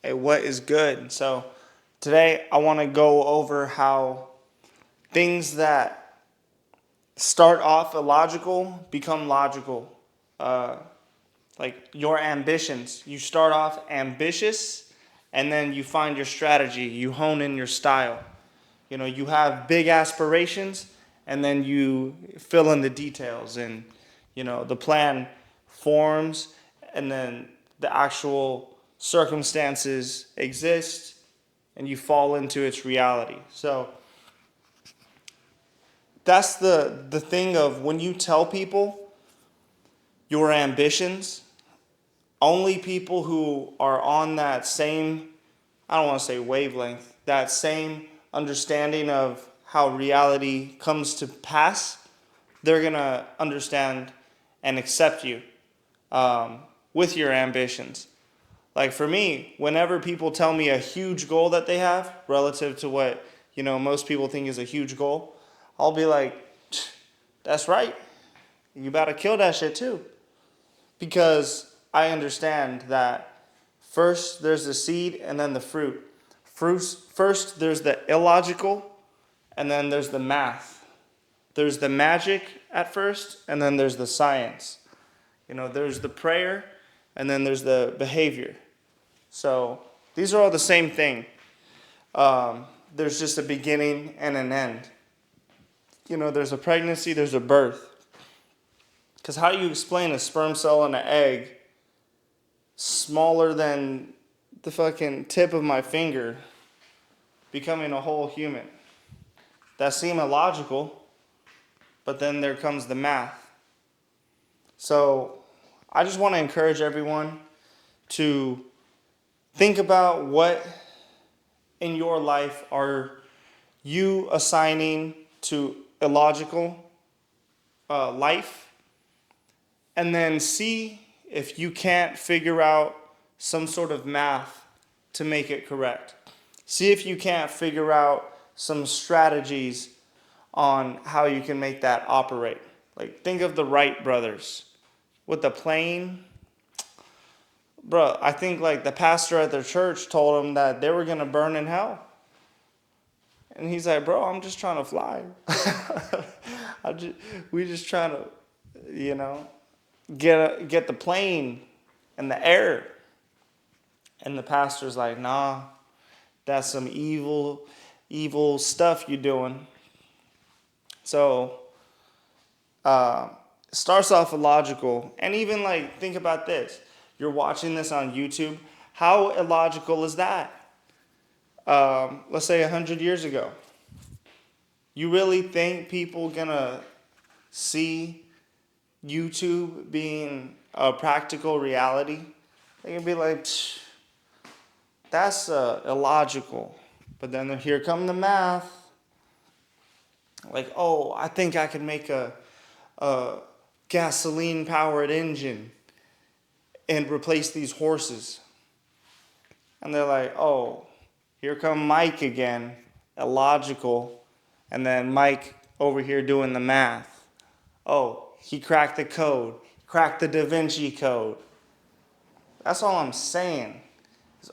what is good. So today I want to go over how things that start off illogical become logical. Uh, like your ambitions. You start off ambitious and then you find your strategy. You hone in your style. You have big aspirations and then you fill in the details, and the plan forms, and then the actual circumstances exist and you fall into its reality. So that's the thing of when you tell people your ambitions, only people who are on that same, I don't want to say wavelength, that same understanding of how reality comes to pass, they're going to understand and accept you with your ambitions. Like for me, whenever people tell me a huge goal that they have relative to what, most people think is a huge goal, I'll be like, that's right. You better kill that shit too. Because I understand that first there's the seed and then the fruit. First there's the illogical and then there's the math. There's the magic at first and then there's the science. There's the prayer and then there's the behavior. So these are all the same thing. There's just a beginning and an end. There's a pregnancy, there's a birth. Because how do you explain a sperm cell and an egg smaller than the fucking tip of my finger becoming a whole human? That seems illogical, but then there comes the math. So I just want to encourage everyone to think about what in your life are you assigning to illogical life, and then see if you can't figure out some sort of math to make it correct. See if you can't figure out some strategies on how you can make that operate. Like, think of the Wright brothers with the plane. Bro, I think like the pastor at their church told them that they were going to burn in hell. And he's like, bro, I'm just trying to fly. We just trying to, get the plane in the air. And the pastor's like, nah, that's some evil stuff you're doing. So it starts off illogical. And even like, think about this. You're watching this on YouTube. How illogical is that? Let's say 100 years ago. You really think people gonna see YouTube being a practical reality? They can be like, that's illogical. But then here come the math. Like, oh, I think I can make a gasoline-powered engine and replace these horses. And they're like, oh, here come Mike again, illogical. And then Mike over here doing the math. Oh, he cracked the code, cracked the Da Vinci Code. That's all I'm saying.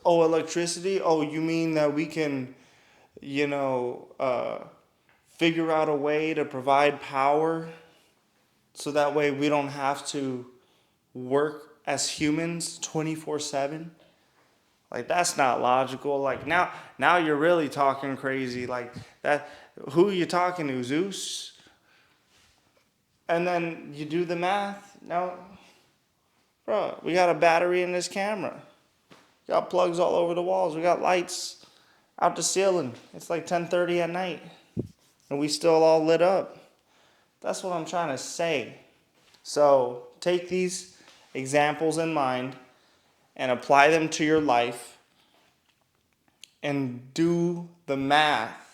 Oh, electricity? Oh, you mean that we can, figure out a way to provide power so that way we don't have to work as humans 24/7? Like, that's not logical. Like, now you're really talking crazy. Like, that, who are you talking to, Zeus? And then you do the math. Now, bro, we got a battery in this camera. We got plugs all over the walls. We got lights out the ceiling. It's like 10:30 at night. And we still all lit up. That's what I'm trying to say. So take these examples in mind and apply them to your life and do the math